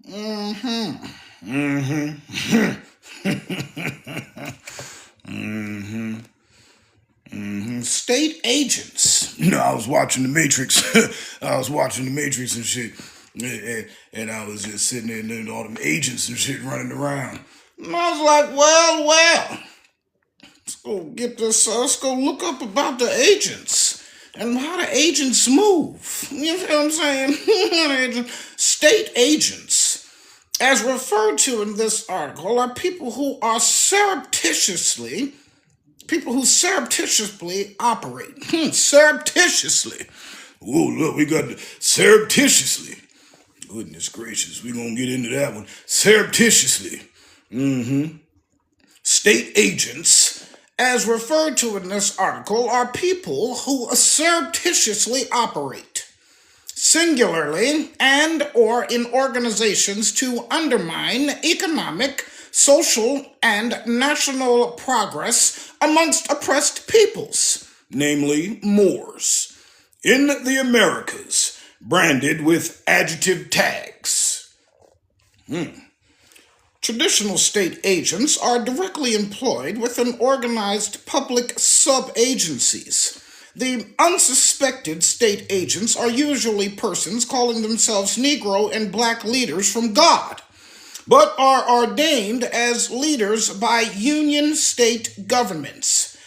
Mm-hmm. Mm-hmm. mm-hmm. Mm-hmm. State agents. I was watching The Matrix. I was watching The Matrix and shit. And I was just sitting there and all them agents and shit running around. And I was like, well, let's go get this, let's go look up about the agents and how the agents move. You know what I'm saying? State agents, as referred to in this article, are people who surreptitiously operate. Surreptitiously. Oh, look, we got the surreptitiously. Goodness gracious, we're going to get into that one. Surreptitiously. Mm-hmm. State agents, as referred to in this article, are people who surreptitiously operate, singularly and or in organizations to undermine economic, social, and national progress amongst oppressed peoples, namely Moors, in the Americas, branded with adjective tags. Traditional state agents are directly employed within organized public sub-agencies. The unsuspected state agents are usually persons calling themselves Negro and Black leaders from God, but are ordained as leaders by union state governments,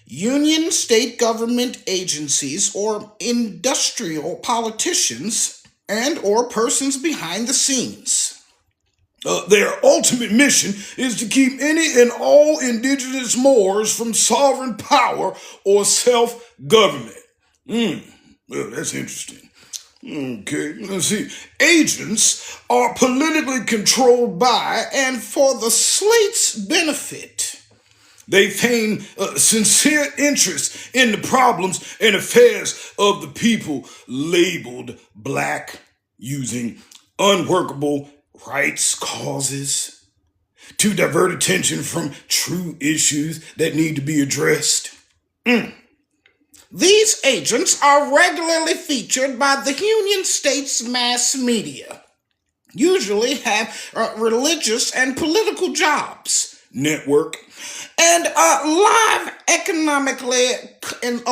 union state government agencies, or industrial politicians and or persons behind the scenes. Their ultimate mission is to keep any and all indigenous Moors from sovereign power or self-government. Well, that's interesting. Okay, let's see. Agents are politically controlled by and for the slate's benefit. They feign sincere interest in the problems and affairs of the people labeled Black, using unworkable rights causes to divert attention from true issues that need to be addressed. These agents are regularly featured by the Union States mass media, usually have religious and political jobs, network, and live economically and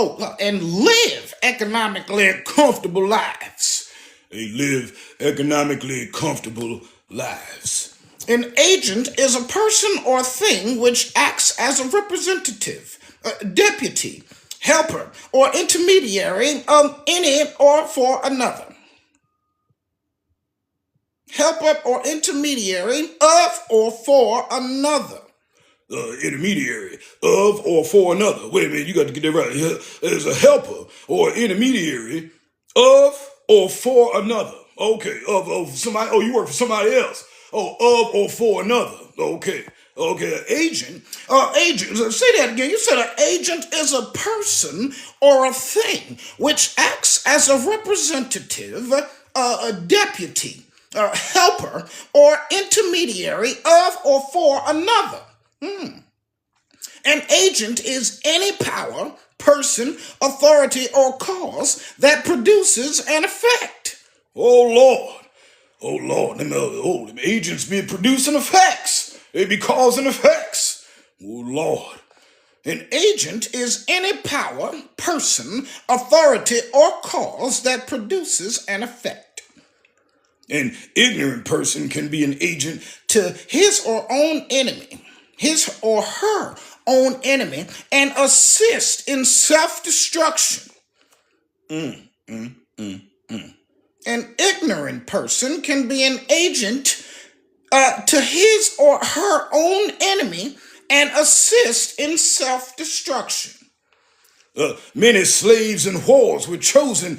live economically comfortable lives. They live economically comfortable lives. An agent is a person or thing which acts as a representative, deputy, helper, or intermediary of any or for another. Helper or intermediary of or for another. Intermediary of or for another. Wait a minute, you got to get that right. There's a helper or intermediary of or for another. Okay, of somebody. Oh, you work for somebody else. Oh, of or for another. Okay. Agent. Say that again. You said an agent is a person or a thing which acts as a representative, a deputy, a helper, or intermediary of or for another. An agent is any power, person, authority, or cause that produces an effect. Oh Lord, them agents be producing effects. They be causing effects. Oh Lord. An agent is any power, person, authority, or cause that produces an effect. An ignorant person can be an agent to his or her own enemy, and assist in self-destruction. An ignorant person can be an agent to his or her own enemy and assist in self-destruction. Many slaves and whores were chosen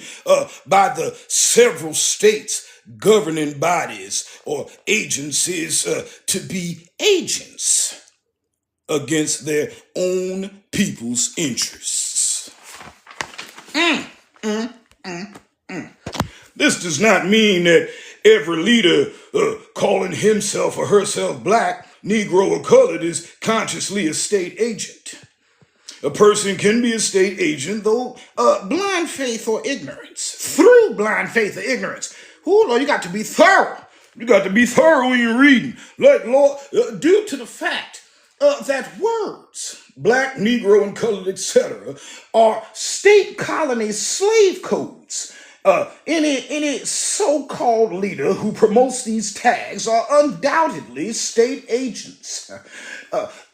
by the several states governing bodies or agencies to be agents against their own people's interests. This does not mean that every leader calling himself or herself Black, Negro, or colored is consciously a state agent. A person can be a state agent, though blind faith or ignorance. Through blind faith or ignorance. Ooh, Lord, you got to be thorough. You got to be thorough in your reading. Like, Lord, due to the fact that words, black, Negro, and colored, etc., are state colony slave codes. Any so-called leader who promotes these tags are undoubtedly state agents.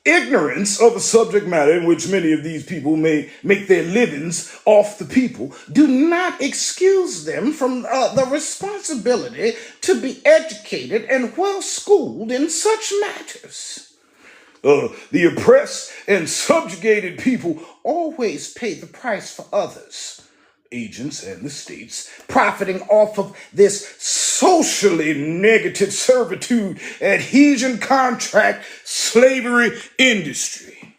Ignorance of a subject matter in which many of these people may make their livings off the people do not excuse them from the responsibility to be educated and well schooled in such matters. The oppressed and subjugated people always pay the price for others, agents and the states, profiting off of this socially negative servitude, adhesion, contract, slavery industry.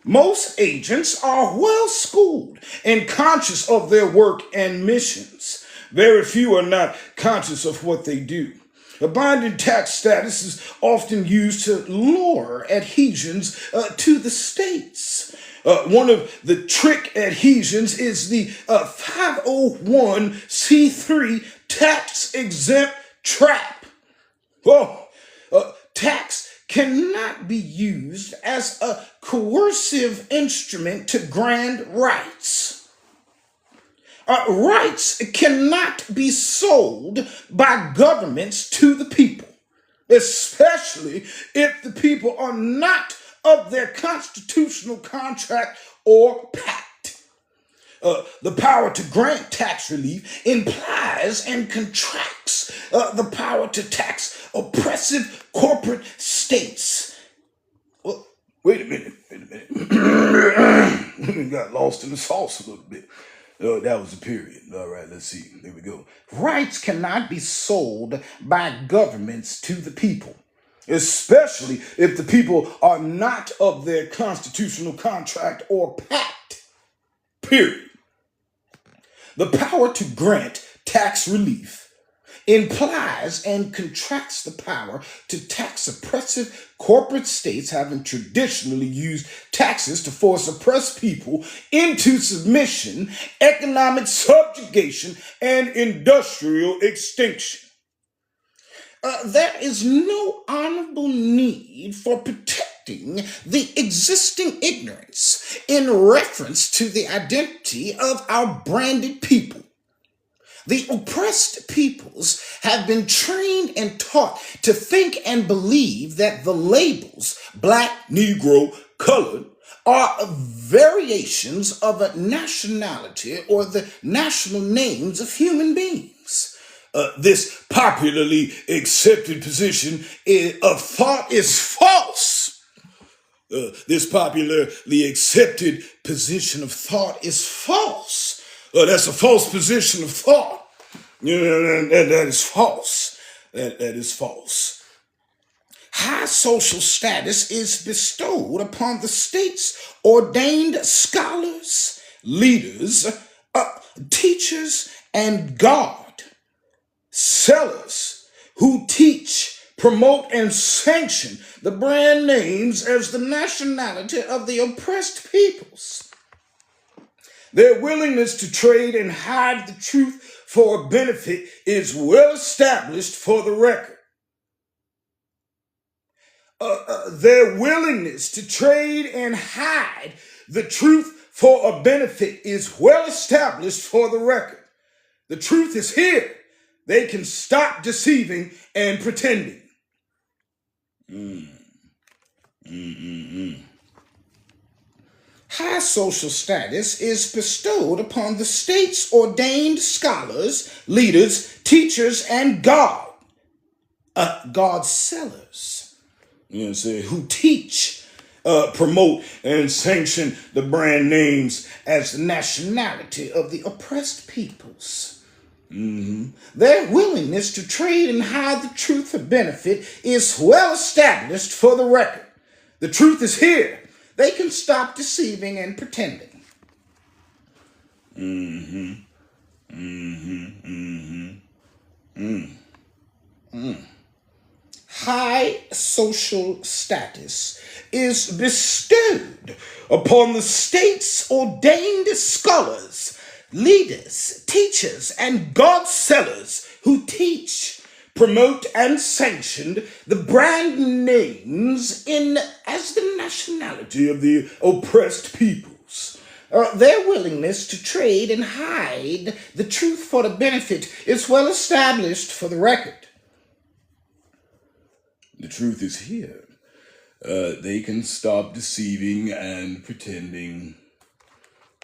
Most agents are well schooled and conscious of their work and missions. Very few are not conscious of what they do. A binding tax status is often used to lure adhesions to the states. One of the trick adhesions is the 501c3 tax exempt trap. Tax cannot be used as a coercive instrument to grant rights. Rights cannot be sold by governments to the people, especially if the people are not of their constitutional contract or pact. The power to grant tax relief implies and contracts the power to tax oppressive corporate states. Well, wait a minute. We got lost in the sauce a little bit. That was the period. All right, let's see. There we go. Rights cannot be sold by governments to the people, especially if the people are not of their constitutional contract or pact. Period. The power to grant tax relief implies and contracts the power to tax oppressive corporate states having traditionally used taxes to force oppressed people into submission, economic subjugation, and industrial extinction. There is no honorable need for protecting the existing ignorance in reference to the identity of our branded people. The oppressed peoples have been trained and taught to think and believe that the labels black, Negro, colored are variations of a nationality or the national names of human beings. This popularly accepted position of thought is false. This popularly accepted position of thought is false. That's a false position of thought. That is false. That is false. High social status is bestowed upon the state's ordained scholars, leaders, teachers, and God, sellers who teach, promote, and sanction the brand names as the nationality of the oppressed peoples. Their willingness to trade and hide the truth for a benefit is well established for the record. Their willingness to trade and hide the truth for a benefit is well established for the record. The truth is here. They can stop deceiving and pretending. High social status is bestowed upon the state's ordained scholars, leaders, teachers, and God's sellers. Who teach, promote, and sanction the brand names as the nationality of the oppressed peoples. Their willingness to trade and hide the truth for benefit is well established for the record. The truth is here. They can stop deceiving and pretending. High social status is bestowed upon the state's ordained scholars, leaders, teachers, and God sellers who teach, promote, and sanctioned the brand names in as the nationality of the oppressed peoples. Their willingness to trade and hide the truth for the benefit is well established for the record. The truth is here. They can stop deceiving and pretending.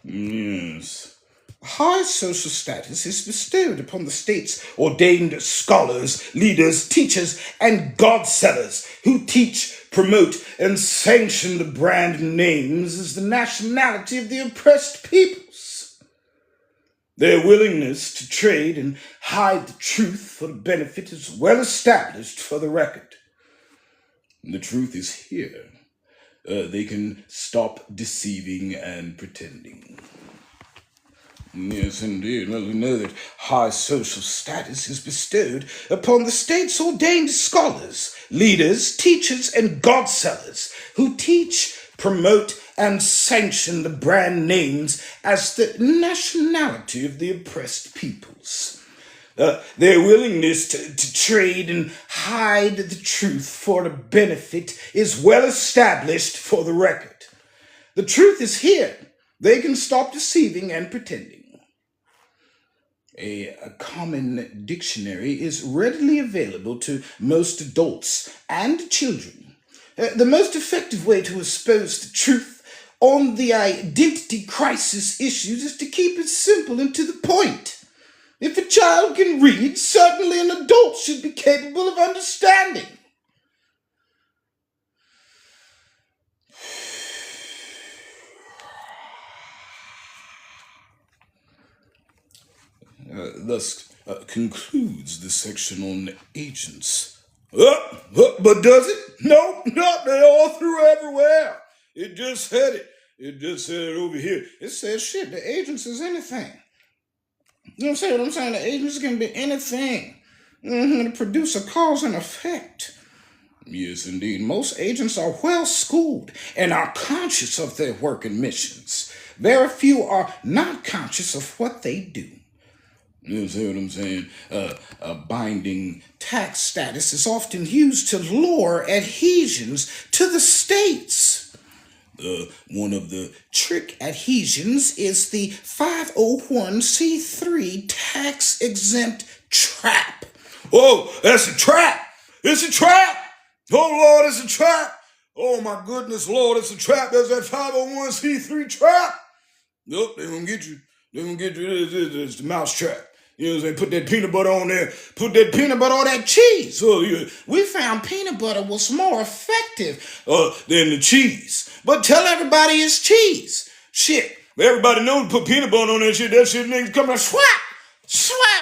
Yes. High social status is bestowed upon the state's ordained scholars, leaders, teachers, and godsellers who teach, promote, and sanction the brand names as the nationality of the oppressed peoples. Their willingness to trade and hide the truth for the benefit is well established for the record. The truth is here. They can stop deceiving and pretending. Yes, indeed. Well, we know that high social status is bestowed upon the state's ordained scholars, leaders, teachers, and godsellers who teach, promote, and sanction the brand names as the nationality of the oppressed peoples. Their willingness to trade and hide the truth for the benefit is well established for the record. The truth is here. They can stop deceiving and pretending. A common dictionary is readily available to most adults and children. The most effective way to expose the truth on the identity crisis issues is to keep it simple and to the point. If a child can read, certainly an adult should be capable of understanding. Thus concludes the section on agents. But does it? No, they all through everywhere. It just said it. It just said it over here. It says shit, the agents is anything. You know what I'm saying? The agents can be anything. To produce a cause and effect. Yes, indeed. Most agents are well schooled and are conscious of their work and missions. Very few are not conscious of what they do. You see what I'm saying? A binding tax status is often used to lure adhesions to the states. One of the trick adhesions is the 501c3 tax-exempt trap. Oh, that's a trap! It's a trap! Oh, Lord, it's a trap! Oh, my goodness, Lord, it's a trap. There's that 501c3 trap! Nope, they're gonna get you. They're gonna get you. It's the mouse trap. You know what I'm saying? Put that peanut butter on there. Put that peanut butter on that cheese. So we found peanut butter was more effective than the cheese. But tell everybody it's cheese. Shit. Everybody knows to put peanut butter on that shit. That shit niggas come and swap.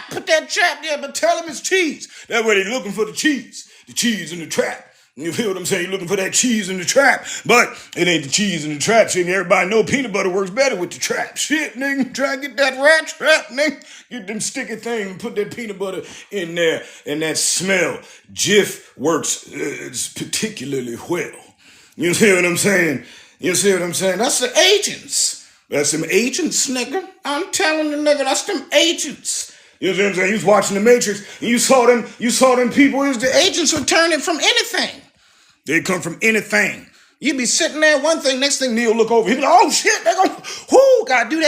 Put that trap there, but tell them it's cheese. That way they're looking for the cheese. The cheese in the trap. You feel what I'm saying? You're looking for that cheese in the trap. But it ain't the cheese in the trap. Shit, everybody know peanut butter works better with the trap. Shit, nigga. Try to get that rat trap, nigga. Get them sticky things and put that peanut butter in there. And that smell. Jif works particularly well. You see what I'm saying? You see what I'm saying? That's the agents. That's them agents, nigga. I'm telling the nigga, that's them agents. You know what I'm saying? You was watching The Matrix and you saw them people. It was the agents returning from anything. They come from anything. You be sitting there, one thing, next thing Neil look over, he be like, oh shit, they're gonna, gotta do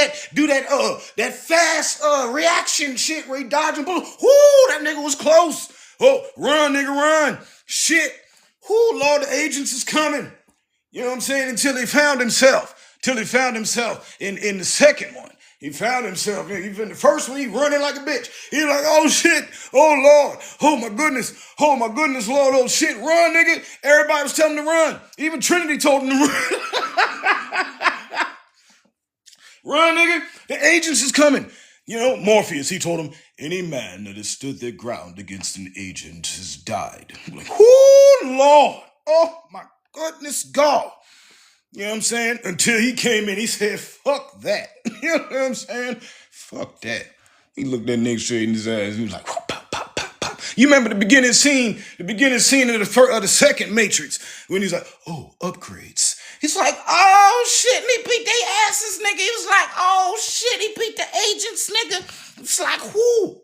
that fast reaction shit where he dodging bullets. That nigga was close. Oh, run, nigga, run. Shit. Lord, the agents is coming. You know what I'm saying? Until he found himself in the second one. He found himself. Even the first one, he running like a bitch. He like, oh shit, oh Lord, oh my goodness, Lord, oh shit, run, nigga. Everybody was telling him to run. Even Trinity told him to run. Run, nigga. The agents is coming. You know, Morpheus, he told him, any man that has stood their ground against an agent has died. I'm like, Lord, oh my goodness, God. You know what I'm saying? Until he came in, he said, fuck that. You know what I'm saying? Fuck that. He looked that nigga straight in his eyes. He was like, pop, pop, pop, pop. You remember the beginning scene of the second Matrix, when he's like, oh, upgrades. He's like, oh shit, and he beat their asses, nigga. He was like, oh shit, he beat the agents, nigga. It's like,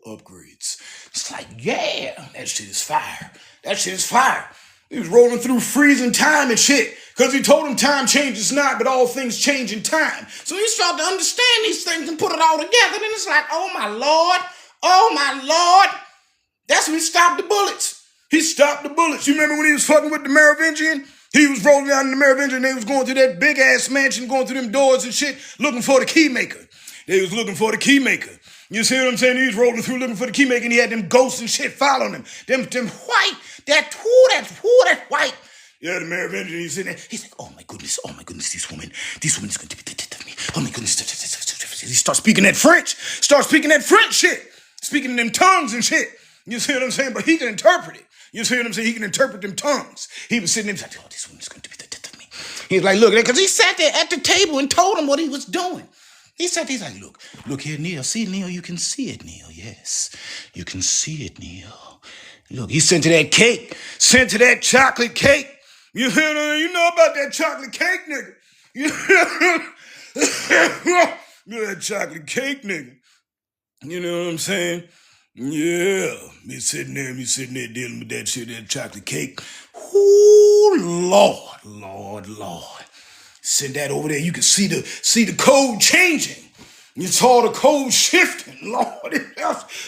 upgrades. It's like, yeah, that shit is fire. That shit is fire. He was rolling through freezing time and shit. Because he told him time changes not, but all things change in time. So he started to understand these things and put it all together. Then it's like, oh my Lord, oh my Lord. That's when he stopped the bullets. He stopped the bullets. You remember when he was fucking with the Merovingian? He was rolling down in the Merovingian and they was going through that big ass mansion, going through them doors and shit, looking for the key maker. They was looking for the key maker. You see what I'm saying? He was rolling through looking for the key maker and he had them ghosts and shit following him. Them white, that white. Yeah, the Merovingian, he's sitting there. He's like, oh my goodness, this woman is going to be the death of me. Oh my goodness. He starts speaking that French shit. Speaking in them tongues and shit. You see what I'm saying? But he can interpret it. You see what I'm saying? He can interpret them tongues. He was sitting there like, oh, this woman's going to be the death of me. He's like, look, because he sat there at the table and told him what he was doing. He's like, look here, Neil. See, Neil, you can see it, Neil. Yes, you can see it, Neil. Look, he sent to that cake, sent to that chocolate cake. You know about that chocolate cake, nigga. You know that chocolate cake, nigga. You know what I'm saying? Yeah, me sitting there dealing with that shit, that chocolate cake. Ooh, Lord. Send that over there. You can see the code changing. You saw the code shifting, Lord.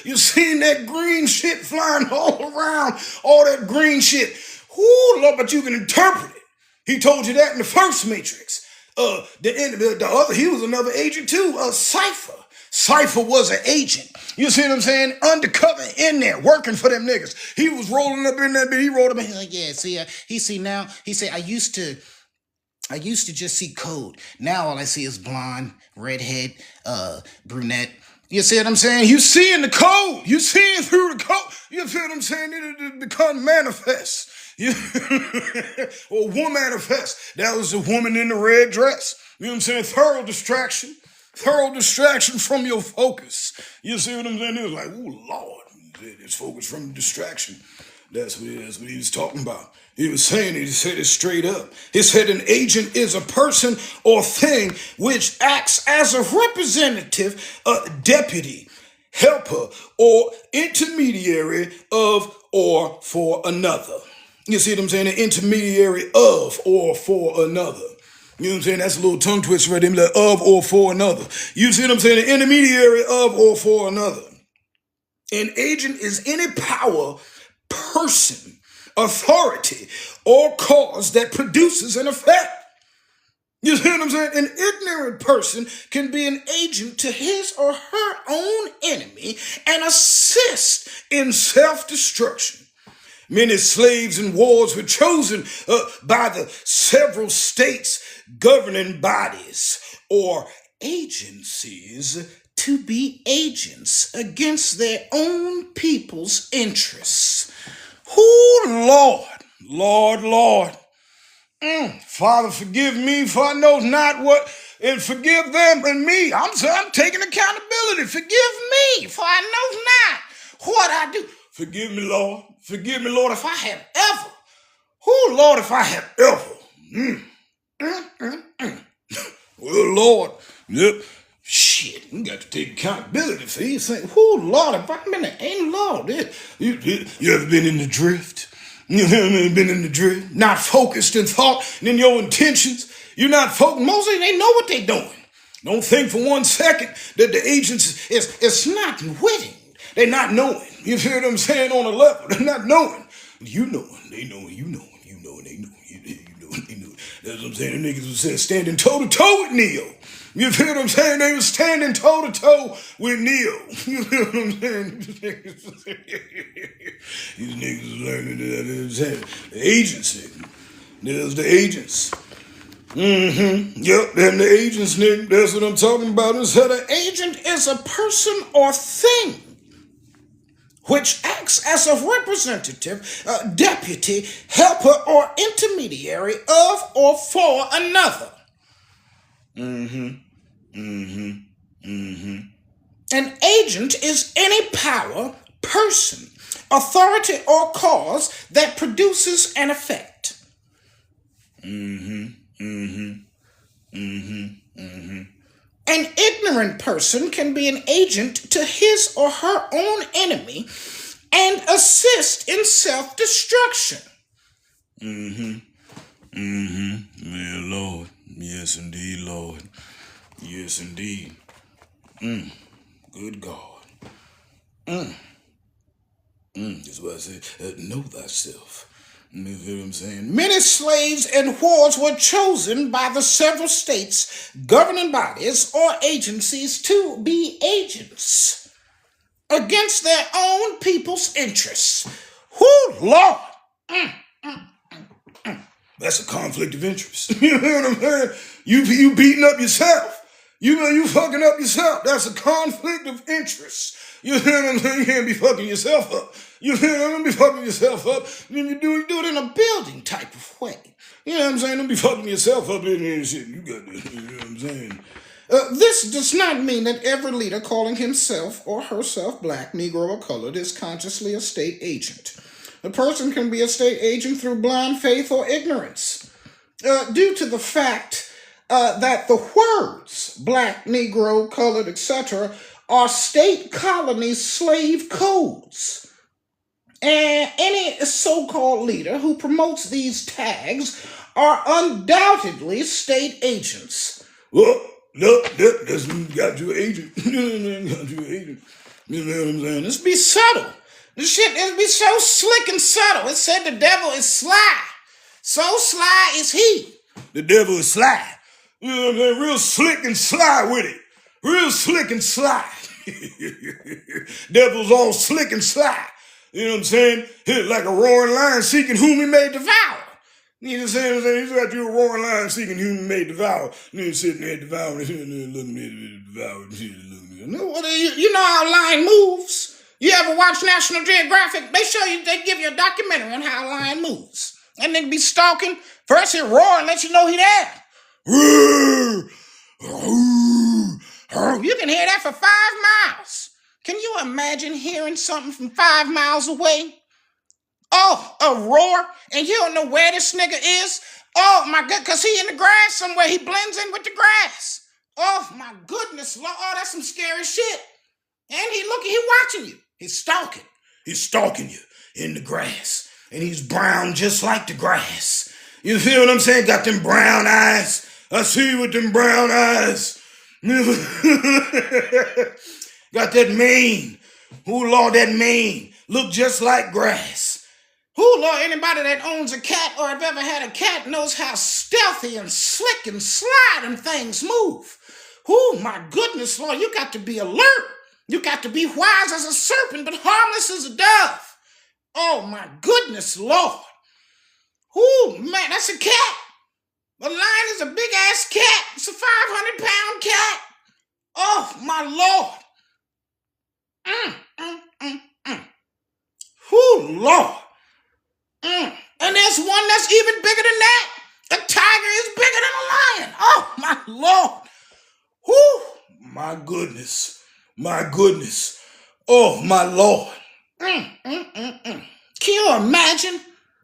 You seen that green shit flying all around, all that green shit. Ooh, Lord, but you can interpret it. He told you that in the first Matrix. The other, he was another agent too. Cypher. Cypher was an agent. You see what I'm saying? Undercover in there, working for them niggas. He was rolling up in that bit. He rolled up and he's like, yeah, see, he said, I used to just see code. Now all I see is blonde, redhead, brunette. You see what I'm saying? You seeing the code. You seeing through the code. You feel what I'm saying? It become manifest. Or woman manifest. That was the woman in the red dress. You know what I'm saying? Thorough distraction from your focus. You see what I'm saying? It was like, oh Lord, it's focus from distraction. That's what he was talking about. He was saying it, he said it straight up. He said an agent is a person or thing which acts as a representative, a deputy, helper, or intermediary of or for another. You see what I'm saying? An intermediary of or for another. You know what I'm saying? That's a little tongue twister right there. Like of or for another. You see what I'm saying? An intermediary of or for another. An agent is any power, person, authority, or cause that produces an effect. You see what I'm saying? An ignorant person can be an agent to his or her own enemy and assist in self-destruction. Many slaves and wars were chosen by the several states governing bodies or agencies to be agents against their own people's interests. Oh, Lord. Father, forgive me, for I know not what, and forgive them and me. I'm taking accountability. Forgive me, for I know not what I do. Forgive me, Lord. Forgive me, Lord, if I have ever. Lord, if I have ever. Well, Lord, yep. Shit, you got to take accountability for these things. Lord, if I've been ain't Lord. You ever been in the drift? You ever been in the drift? Not focused in thought and in your intentions. You're not focused. Most of them, they know what they're doing. Don't think for 1 second that the agents is not witting. They're not knowing. You feel what I'm saying? On a level. They're not knowing. You knowing. They knowing. You knowing. You knowing. They knowing. You knowing. They knowing. That's what I'm saying. The niggas was standing toe-to-toe with Neo. You feel what I'm saying? They was standing toe-to-toe with Neo. You feel what I'm saying? These niggas was learning that the agency. There's the agents. Yep, them the agents, nigga. That's what I'm talking about. It's how the agent is a person or thing which acts as a representative, deputy, helper, or intermediary of or for another. An agent is any power, person, authority, or cause that produces an effect. An ignorant person can be an agent to his or her own enemy and assist in self-destruction. Yeah, Lord. Yes, indeed, Lord. Yes, indeed. Good God. That's why I say, know thyself. You feel what I'm saying? Many slaves and whores were chosen by the several states, governing bodies, or agencies to be agents against their own people's interests. Whoo, Lord! That's a conflict of interest. You know what I'm saying? You beating up yourself. You fucking up yourself. That's a conflict of interest. You know what I'm saying? You can't be fucking yourself up. You know what I'm saying? Be fucking yourself up. Then you do it in a building type of way. You know what I'm saying? Don't be fucking yourself up in here and shit. You got this. You know what I'm saying? This does not mean that every leader calling himself or herself black, Negro, or colored is consciously a state agent. A person can be a state agent through blind faith or ignorance, due to the fact that the words black, Negro, colored, etc. are state colony slave codes. And any so-called leader who promotes these tags are undoubtedly state agents. Well, look, that's got you an agent. Got you an agent. You know what I'm saying? Let's be subtle. This shit is be so slick and subtle. It said the devil is sly. So sly is he. The devil is sly. You know what I'm saying? Real slick and sly with it. Real slick and sly. Devil's all slick and sly. You know what I'm saying? Like a roaring lion seeking whom he may devour. You know what I'm saying? He's got you a roaring lion seeking whom he may devour. And he's sitting there devouring it, looking at it, devouring it. You know how a lion moves? You ever watch National Geographic? They give you a documentary on how a lion moves. And they be stalking. First he'll roar and let you know he there. You can hear that for 5 miles. Can you imagine hearing something from 5 miles away? Oh, a roar, and you don't know where this nigga is? Oh my God, because he in the grass somewhere. He blends in with the grass. Oh my goodness, Lord. Oh, that's some scary shit. And he watching you. He's stalking. He's stalking you in the grass. And he's brown just like the grass. You feel what I'm saying? Got them brown eyes. I see you with them brown eyes. Got that mane. Oh, Lord, that mane. Look just like grass. Oh, Lord, anybody that owns a cat or have ever had a cat knows how stealthy and slick and sly them things move. Oh, my goodness, Lord, you got to be alert. You got to be wise as a serpent, but harmless as a dove. Oh, my goodness, Lord. Oh, man, that's a cat. A lion is a big-ass cat. It's a 500-pound cat. Oh, my Lord. Oh, Lord. And there's one that's even bigger than that. A tiger is bigger than a lion. Oh, my Lord. Whew. My goodness. My goodness. Oh, my Lord. Can you imagine?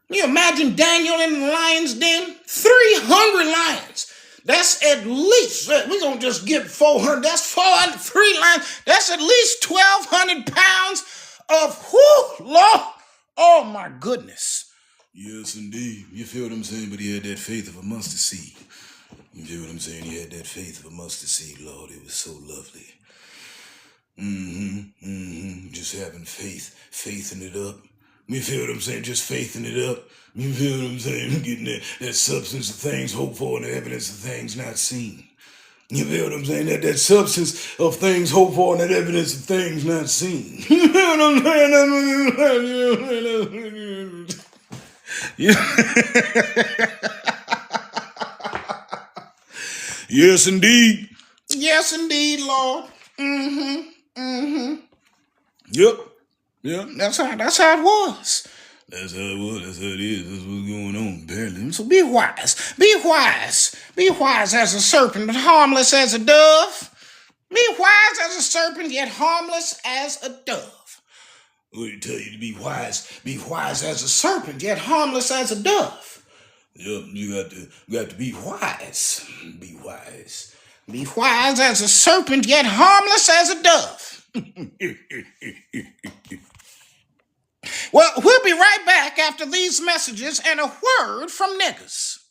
Can you imagine Daniel in the lion's den? 300 lions. That's at least, we're going to just give 400. That's 400, 3 lions. That's at least 1,200 pounds of, whoo, Lord. Oh, my goodness. Yes, indeed. You feel what I'm saying? But he had that faith of a mustard seed. You feel what I'm saying? He had that faith of a mustard seed, Lord. It was so lovely. Just having faithing it up. You feel what I'm saying? Just faithing it up. You feel what I'm saying? Getting that substance of things hoped for and the evidence of things not seen. You feel what I'm saying? That substance of things hoped for and that evidence of things not seen. You feel what I'm saying? Yes, indeed. Yes, indeed, Lord. Yep. Yeah. That's how it was. That's how it was. That's how it is. That's what's going on, apparently. So be wise. Be wise. Be wise as a serpent, but harmless as a dove. Be wise as a serpent, yet harmless as a dove. What do you tell you to be wise? Be wise as a serpent, yet harmless as a dove. Yep, you got to be wise. Be wise. Be wise as a serpent, yet harmless as a dove. Well, we'll be right back after these messages and a word from niggas.